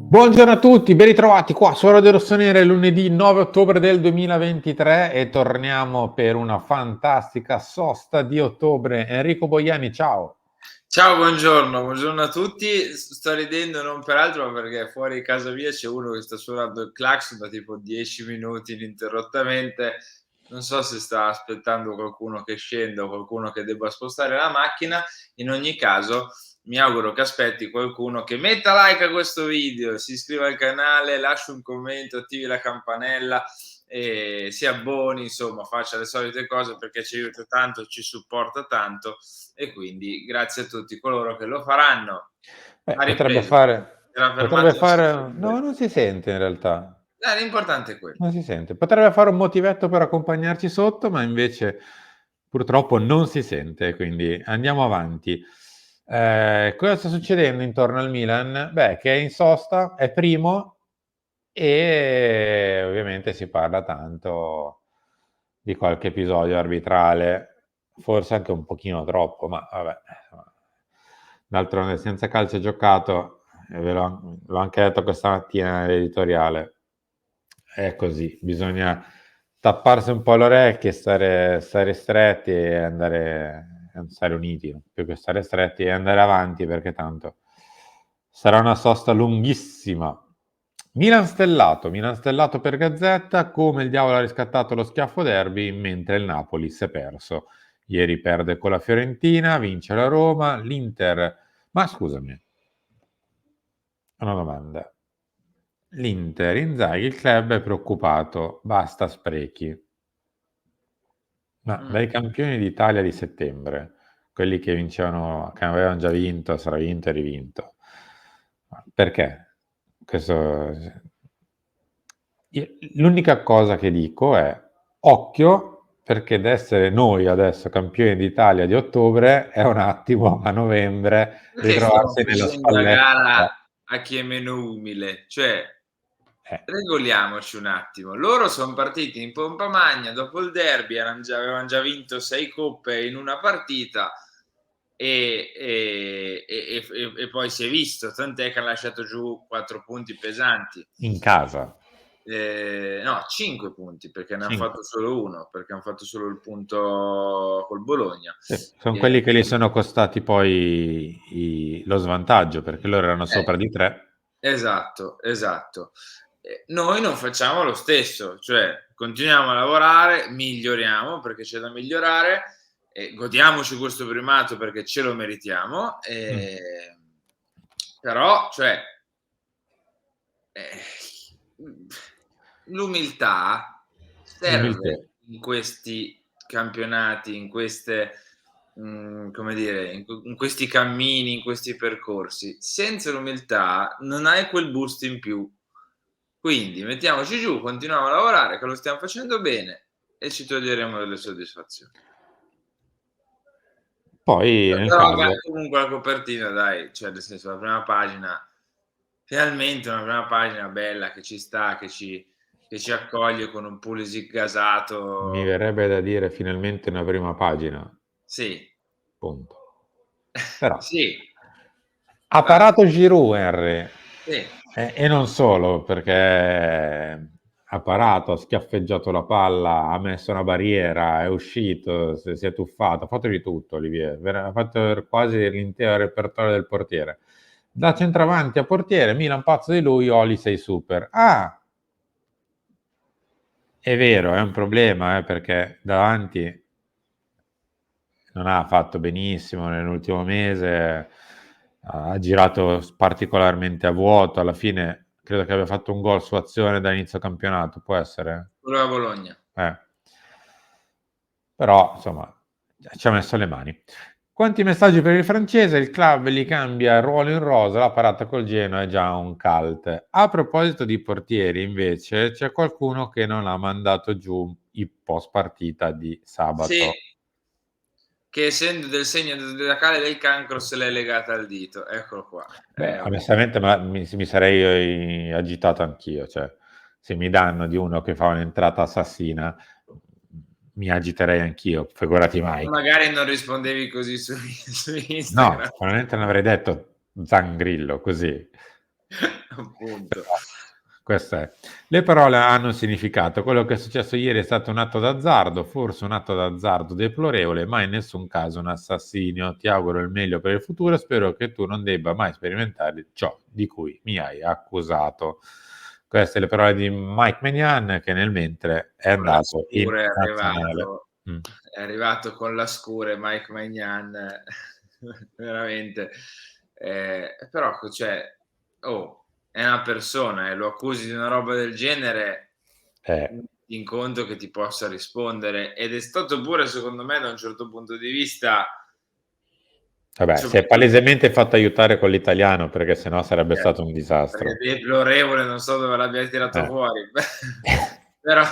Buongiorno a tutti, ben ritrovati qua su Radio Rossonera, lunedì 9 ottobre del 2023 e torniamo per una fantastica sosta di ottobre. Enrico Boiani, ciao. Ciao, buongiorno a tutti. Sto ridendo non per altro, ma perché fuori casa mia c'è uno che sta suonando il clacson da tipo 10 minuti ininterrottamente. Non so se sta aspettando qualcuno che scenda o qualcuno che debba spostare la macchina. In ogni caso, mi auguro che aspetti qualcuno che metta like a questo video, si iscriva al canale, lasci un commento, attivi la campanella e si abboni, insomma, faccia le solite cose perché ci aiuta tanto, ci supporta tanto e quindi grazie a tutti coloro che lo faranno. Ha Potrebbe ripreso, fare, era potrebbe fermato in fare, no, settembre. non si sente in realtà, L'importante è quello. non si sente. Potrebbe fare un motivetto per accompagnarci sotto, ma invece purtroppo non si sente, quindi andiamo avanti. Cosa sta succedendo intorno al Milan? Beh, che è in sosta, è primo e ovviamente si parla tanto di qualche episodio arbitrale, forse anche un pochino troppo, ma vabbè. D'altronde senza calcio giocato, e l'ho anche detto questa mattina nell'editoriale, è così, bisogna tapparsi un po' le orecchie, stare stretti e stare uniti, più che stare stretti e andare avanti perché tanto sarà una sosta lunghissima. Milan stellato per Gazzetta, come il diavolo ha riscattato lo schiaffo derby mentre il Napoli si è perso. Ieri perde con la Fiorentina, vince la Roma, l'Inter. Ma scusami, una domanda. L'Inter, Inzaghi, il club è preoccupato, basta sprechi. Ma Mh. dai campioni d'Italia di settembre, quelli che vincevano, che avevano già vinto, stravinto e rivinto, perché? Questo... L'unica cosa che dico è occhio perché ad essere noi adesso campioni d'Italia di ottobre è un attimo a novembre Perché stiamo ritrovarsi nella facendo a spalletta. gara a chi è meno umile? Cioè, Eh, regoliamoci un attimo. Loro son partiti in pompa magna dopo il derby, avevan già vinto 6 coppe in una partita e poi si è visto, tant'è che han lasciato giù 4 punti pesanti. in casa. No, 5 punti, perché ne han 5. fatto solo 1, perché han fatto solo il punto col Bologna. Sì, son Ehm quelli che li sono costati poi lo svantaggio, perché loro erano sopra di 3. Esatto, esatto. Noi non facciamo lo stesso, cioè continuiamo a lavorare, miglioriamo perché c'è da migliorare, godiamoci questo primato perché ce lo meritiamo, però cioè, mhmm, l'umiltà L'umiltà. serve in questi campionati, in queste come dire, in questi cammini, in questi percorsi. Senza l'umiltà non hai quel boost in più. Quindi mettiamoci giù, continuiamo a lavorare che lo stiamo facendo bene e ci toglieremo delle soddisfazioni. Poi nel Però vabbè, caso comunque la copertina dai, cioè nel senso la prima pagina finalmente una prima pagina bella che ci sta, che ci accoglie con un Pulisic mi gasato. verrebbe da dire finalmente una prima pagina, Sì, punto. Però sì, ha va parato Giroud Henry, sì, e non solo perché ha parato, ha schiaffeggiato la palla, ha messo una barriera, è uscito, si è tuffato, ha fatto di tutto Olivier, ha fatto quasi l'intero repertorio del portiere. Da centravanti a portiere, Milan pazzo di lui, Oli sei super. Ah, è vero, è un problema, perché davanti non ha fatto benissimo nell'ultimo mese, ha girato particolarmente a vuoto, alla fine credo che abbia fatto un gol su azione da inizio campionato, può essere? quello a Bologna. Eh. Però, insomma, ci ha messo le mani. Quanti messaggi per il francese? Il club gli cambia ruolo in rosa, la parata col Genoa è già un cult. A proposito di portieri, invece, c'è qualcuno che non ha mandato giù i post partita di Sì, sabato. che essendo del segno zodiacale del cancro se l'è legata al dito. Eccolo qua. Beh, Vabbè. onestamente mi sarei agitato anch'io, cioè se mi danno di uno che fa un'entrata assassina, mi agiterei anch'io, figurati mai. Magari non rispondevi così su No, Instagram. sicuramente non avrei detto Zangrillo così. appunto. Questo è. Le parole hanno un significato. Quello che è successo ieri è stato un atto d'azzardo, forse un atto d'azzardo deplorevole, ma in nessun caso un assassinio. Ti auguro il meglio per il futuro. Spero che tu non debba mai sperimentare ciò di cui mi hai accusato. Queste le parole di Mike Maignan, che nel mentre è Con la andato in scure nazionale. è arrivato con la scure Mike Maignan, veramente. Però cioè, oh, è una persona e lo accusi di una roba del genere, Eh, in conto che ti possa rispondere. Ed è stato pure, secondo me, da un certo punto di vista, vabbè, si è soprattutto palesemente fatto aiutare con l'italiano perché sennò sarebbe stato un perché disastro. deplorevole non so dove l'abbia tirato Eh. fuori, però,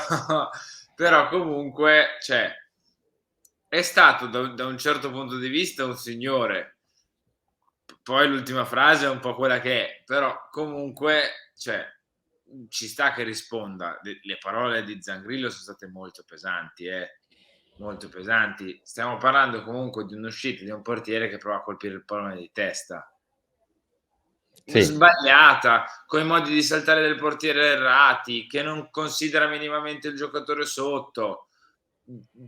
però comunque, cioè, è stato da un certo punto di vista un signore. Poi l'ultima frase è un po' quella che è, però comunque, cioè, ci sta che risponda. Le parole di Zangrillo sono state molto pesanti, molto pesanti. Stiamo parlando comunque di un'uscita di un portiere che prova a colpire il pallone di testa. Sì, Sbagliata, coi modi di saltare del portiere errati, che non considera minimamente il giocatore sotto.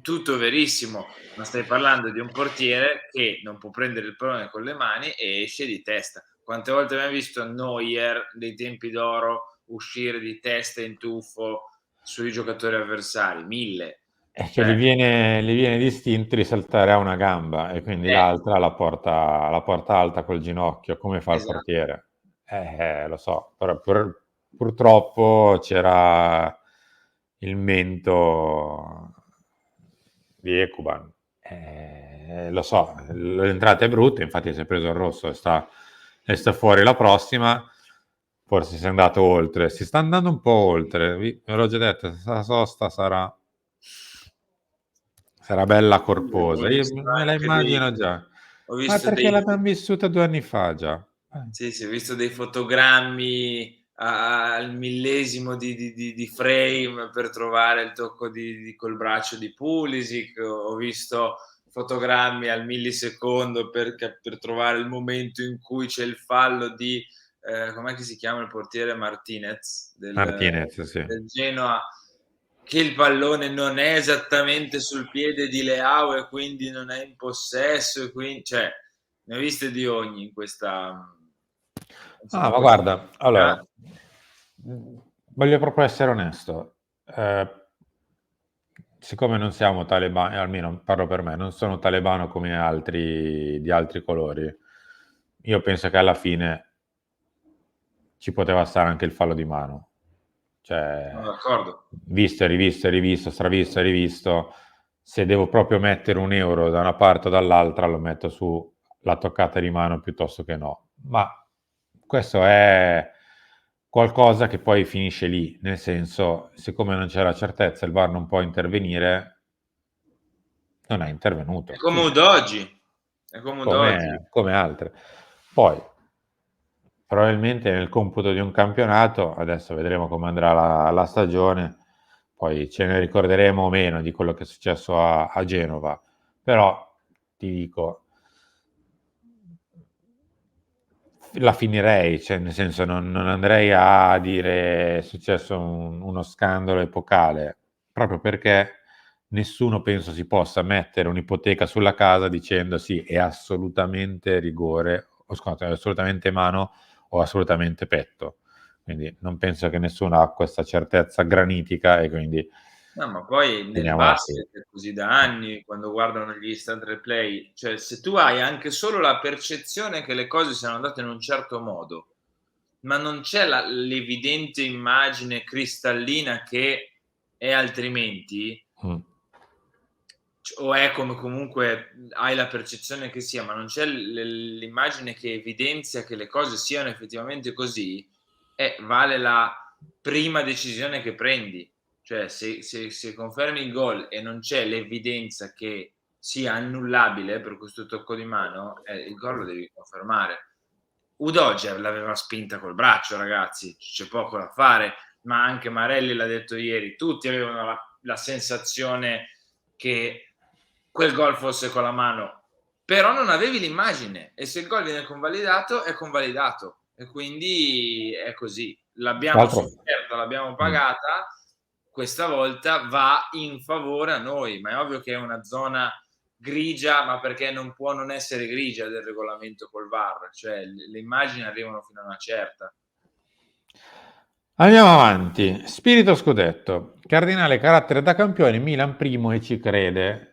Tutto verissimo, ma stai parlando di un portiere che non può prendere il pallone con le mani e esce di testa. Quante volte abbiamo visto Neuer dei tempi d'oro uscire di testa in tuffo sui giocatori avversari? 1000. è che Cioè, gli viene distinto di saltare a una gamba e quindi l'altra la porta alta col ginocchio, come fa il esatto. portiere. Lo so, però purtroppo c'era il mento di Ekuban. Lo so, l'entrata è brutta, infatti si è preso il rosso e sta fuori la prossima. Forse si è andato oltre, si sta andando un po' oltre. Ve l'ho già detto, questa sosta sarà bella Ho corposa. Io visto me la anche dei immagino già. ho Ma visto perché dei l'abbiamo vissuta 2 anni fa già? Sì, sì, ho visto dei fotogrammi al millesimo di frame per trovare il tocco col braccio di Pulisic, ho visto fotogrammi al millisecondo per trovare il momento in cui c'è il fallo di, com'è che si chiama il portiere Martinez Martinez, sì. del Genoa, che il pallone non è esattamente sul piede di Leao e quindi non è in possesso, e quindi, cioè, ne ho viste di ogni in questa, Ah, insomma, ma questa guarda, allora, partita. voglio proprio essere onesto. Siccome non siamo talebani, almeno parlo per me, non sono talebano come altri di altri colori, io penso che alla fine ci poteva stare anche il fallo di mano. Sono Cioè, d'accordo. visto e rivisto e rivisto, stravisto e rivisto, se devo proprio mettere un euro da una parte o dall'altra, lo metto sulla toccata di mano piuttosto che no. Ma questo è qualcosa che poi finisce lì, nel senso, siccome non c'era certezza, il VAR non può intervenire, non è È intervenuto. come Fine. Udoggi, è come Udoggi. Come altre. Poi, probabilmente nel computo di un campionato, adesso vedremo come andrà la stagione, poi ce ne ricorderemo o meno di quello che è successo a Genova, però ti dico, la finirei, cioè nel senso non andrei a dire è successo uno scandalo epocale, proprio perché nessuno penso si possa mettere un'ipoteca sulla casa dicendo sì, è assolutamente rigore, o scusate, è assolutamente mano o assolutamente petto. Quindi non penso che nessuno ha questa certezza granitica e quindi No, ma poi nel teniamola qui. basket è così da anni, quando guardano gli instant replay, cioè se tu hai anche solo la percezione che le cose siano andate in un certo modo, ma non c'è l'evidente immagine cristallina che è altrimenti, Mm. o è come comunque hai la percezione che sia, ma non c'è l'immagine che evidenzia che le cose siano effettivamente così, vale la prima decisione che prendi. Cioè, se confermi il gol e non c'è l'evidenza che sia annullabile per questo tocco di mano, il gol lo devi confermare. Udogev l'aveva spinta col braccio, ragazzi, c'è poco da fare, ma anche Marelli l'ha detto ieri, tutti avevano la sensazione che quel gol fosse con la mano, però non avevi l'immagine e se il gol viene convalidato è convalidato e quindi è così. Tra L'abbiamo l'altro, sofferta, l'abbiamo pagata, questa volta va in favore a noi, ma è ovvio che è una zona grigia, ma perché non può non essere grigia del regolamento col VAR, cioè le immagini arrivano fino a una certa. andiamo avanti. Spirito scudetto. Cardinale carattere da campione, Milan primo e ci crede.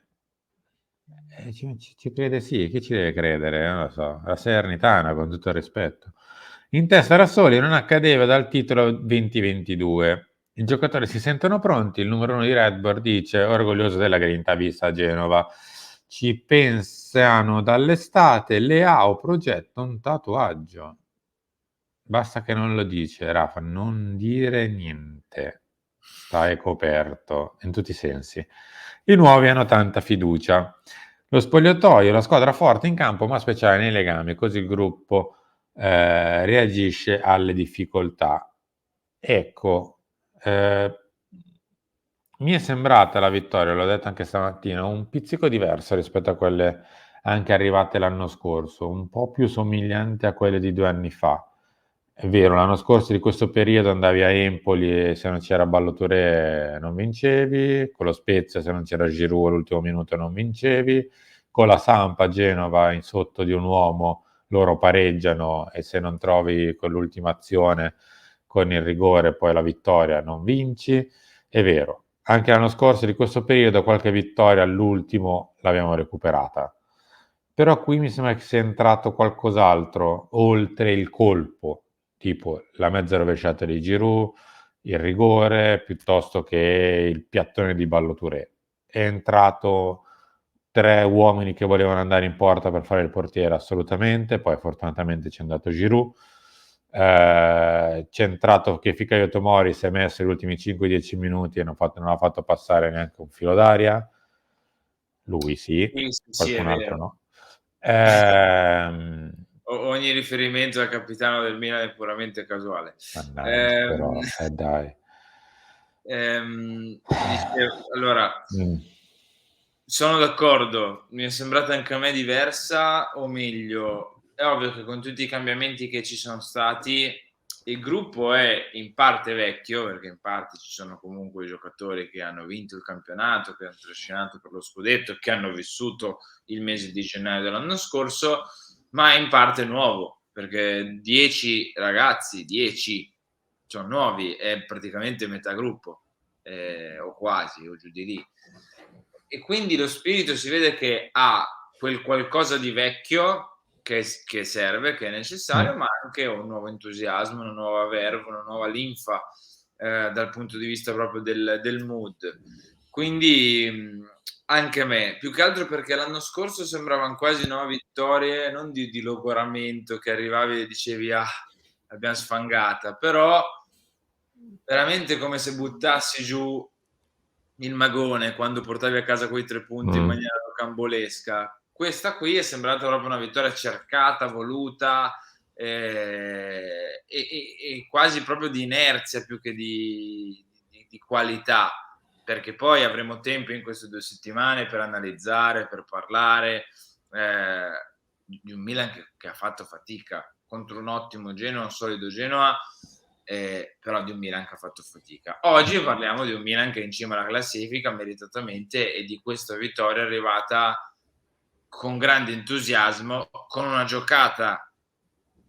Ci crede sì, chi ci deve credere? Non lo so, la Salernitana con tutto il rispetto. In testa Rassoli non accadeva dal titolo 2022. I giocatori si sentono pronti, il numero uno di Red Bull dice orgoglioso della grinta vista a Genova. Ci pensano dall'estate, Leao progetta un tatuaggio. Basta che non lo dice, Rafa, non dire niente. Stai coperto in tutti i sensi. I nuovi hanno tanta fiducia. Lo spogliatoio, la squadra forte in campo ma speciale nei legami, così il gruppo reagisce alle difficoltà. Ecco, mi è sembrata la vittoria, l'ho detto anche stamattina, un pizzico diversa rispetto a quelle anche arrivate l'anno scorso, un po' più somigliante a quelle di 2 anni fa. È vero, l'anno scorso di questo periodo andavi a Empoli e se non c'era Ballo-Touré non vincevi, con lo Spezia se non c'era Giroud all'ultimo minuto non vincevi, con la Samp a Genova in sotto di un uomo loro pareggiano e se non trovi quell'ultima azione con il rigore poi la vittoria non vinci. È vero, anche l'anno scorso di questo periodo qualche vittoria all'ultimo l'abbiamo recuperata. Però qui mi sembra che sia entrato qualcos'altro oltre il colpo, tipo la mezza rovesciata di Giroud, il rigore, piuttosto che il piattone di Ballo-Touré. È entrato 3 uomini che volevano andare in porta per fare il portiere, assolutamente, poi fortunatamente c'è andato Giroud. C'è entrato che Fikayo Tomori si è messo gli ultimi 5-10 minuti e non ha fatto passare neanche un filo d'aria. Lui sì, Sì, sì, sì, è qualcun altro vero. no. Ehm, Ogni riferimento al capitano del Milan è puramente casuale. mannaggia, Ehm, però, dai. dicevo, allora, Mm. sono d'accordo, mi è sembrata anche a me diversa, o meglio, è ovvio che con tutti i cambiamenti che ci sono stati, il gruppo è in parte vecchio, perché in parte ci sono comunque i giocatori che hanno vinto il campionato, che hanno trascinato per lo scudetto, che hanno vissuto il mese di gennaio dell'anno scorso, ma è in parte nuovo, perché 10 ragazzi, 10 sono nuovi, è praticamente metà gruppo, o quasi, o giù di lì. E quindi lo spirito si vede che ha quel qualcosa di vecchio che serve, che è necessario, Mm. ma anche un nuovo entusiasmo, una nuova verve, una nuova linfa dal punto di vista proprio del mood. Quindi anche a me, più che altro perché l'anno scorso sembravano quasi vittorie, non di logoramento che arrivavi e dicevi ah, l'abbiamo sfangata, però veramente come se buttassi giù il magone quando portavi a casa quei 3 punti in Mm. maniera rocambolesca. Questa qui è sembrata proprio una vittoria cercata, voluta, e quasi proprio di inerzia più che di qualità, perché poi avremo tempo in queste 2 settimane per analizzare, per parlare, ehm, di un Milan che ha fatto fatica contro un ottimo Genoa, un solido Genoa, però di un Milan che ha fatto fatica. Oggi parliamo di un Milan che è in cima alla classifica meritatamente e di questa vittoria arrivata con grande entusiasmo, con una giocata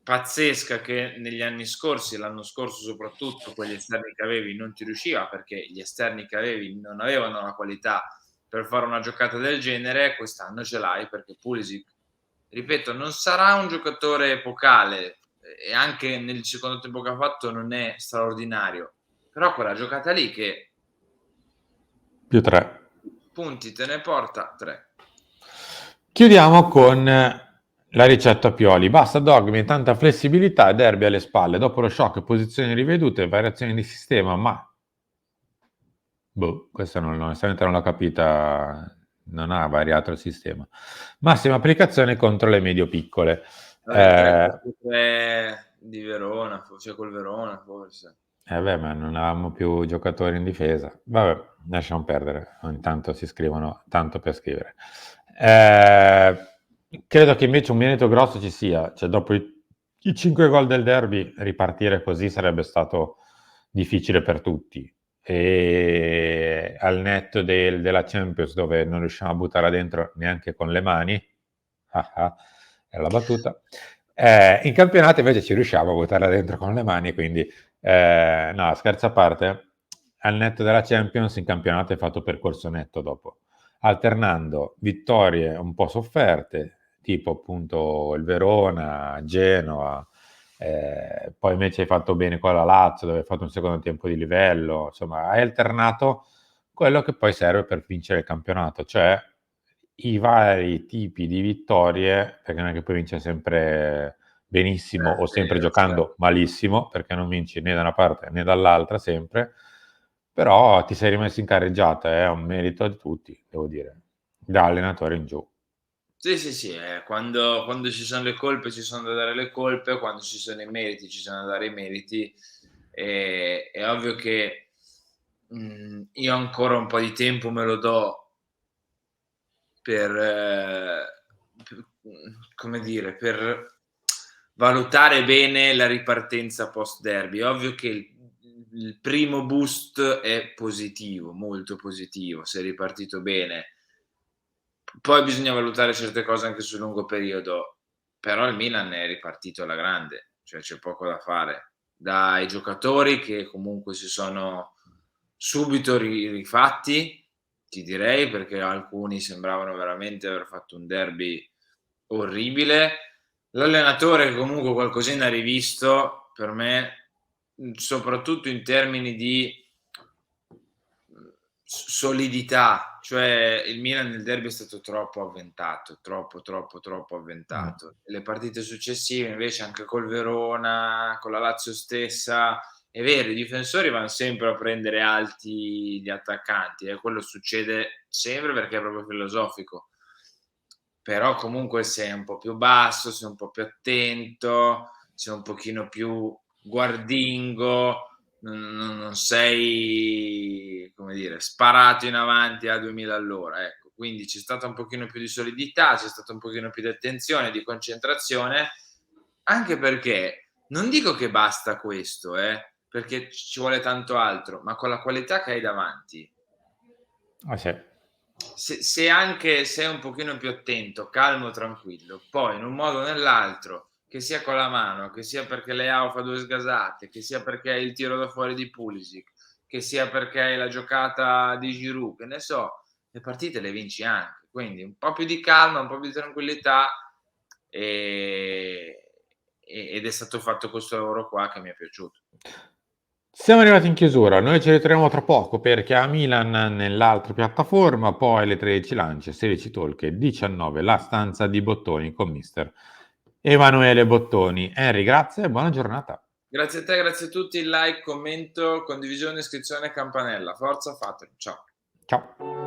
pazzesca che negli anni scorsi, l'anno scorso soprattutto, con gli esterni che avevi non ti riusciva perché gli esterni che avevi non avevano la qualità per fare una giocata del genere, quest'anno ce l'hai perché Pulisic, ripeto, non sarà un giocatore epocale e anche nel secondo tempo che ha fatto non è straordinario, però quella giocata lì che Più 3. punti te ne porta 3. Chiudiamo con la ricetta Pioli. Basta dogmi, tanta flessibilità, derby alle spalle. Dopo lo shock, posizioni rivedute, variazioni di sistema, ma questa onestamente non l'ho capita, non ha variato il sistema. Massima applicazione contro le medio-piccole. Vabbè, il 3-4-3 di Verona, cioè col Verona forse. Beh, ma non avevamo più giocatori in difesa. Vabbè, lasciamo perdere. Ogni tanto si scrivono tanto per scrivere. Credo che invece un merito grosso ci sia. Cioè, dopo i i 5 gol del derby, ripartire così sarebbe stato difficile per tutti. E al netto della Champions, dove non riusciamo a buttarla dentro neanche con le mani, è la battuta, in campionato invece ci riusciamo a buttarla dentro con le mani, quindi no, scherzo a parte, al netto della Champions in campionato è fatto percorso netto dopo, alternando vittorie un po' sofferte, tipo appunto il Verona, Genoa, poi invece hai fatto bene con la Lazio, dove hai fatto un secondo tempo di livello, insomma hai alternato quello che poi serve per vincere il campionato, cioè i vari tipi di vittorie, perché non è che puoi vincere sempre benissimo o sempre giocando malissimo, perché non vinci né da una parte né dall'altra sempre, però ti sei rimesso in carreggiata, è un merito di tutti, devo dire, da allenatore in giù. Sì, sì, sì, quando ci sono le colpe ci sono da dare le colpe, quando ci sono i meriti ci sono da dare i meriti. È ovvio che, io ancora un po' di tempo me lo do per come dire, per valutare bene la ripartenza post derby. È ovvio che il primo boost è positivo, molto positivo, sei ripartito bene. Poi bisogna valutare certe cose anche sul lungo periodo, però il Milan è ripartito alla grande, cioè c'è poco da fare. Dai giocatori che comunque si sono subito rifatti, ti direi, perché alcuni sembravano veramente aver fatto un derby orribile. L'allenatore che comunque qualcosina ha rivisto, per me, soprattutto in termini di solidità, cioè il Milan nel derby è stato troppo avventato, troppo avventato. Le partite successive invece anche col Verona, con la Lazio stessa, è vero, i difensori vanno sempre a prendere alti gli attaccanti, quello succede sempre perché è proprio filosofico. Però comunque sei un po' più basso, sei un po' più attento, sei un pochino più guardingo, non sei, come dire, sparato in avanti a 2000 all'ora, ecco. Quindi c'è stata un pochino più di solidità, c'è stata un pochino più di attenzione, di concentrazione, anche perché non dico che basta questo, perché ci vuole tanto altro, ma con la qualità che hai davanti, Ah, sì. se anche sei un pochino più attento, calmo, tranquillo, poi in un modo o nell'altro, che sia con la mano, che sia perché Leao fa 2 sgasate, che sia perché hai il tiro da fuori di Pulisic, che sia perché hai la giocata di Giroud, che ne so, le partite le vinci anche. Quindi un po' più di calma, un po' più di tranquillità, ed è stato fatto questo lavoro qua che mi è piaciuto. Siamo arrivati in chiusura, noi ci ritroviamo tra poco perché a Milan nell'altra piattaforma, poi alle 13 Lance, 16 Talk e 19 La stanza di Bottoni con mister Emanuele Bottoni. Henry, grazie e buona giornata. Grazie a te, grazie a tutti, like, commento, condivisione, iscrizione, campanella. Forza, fatelo. Ciao. Ciao.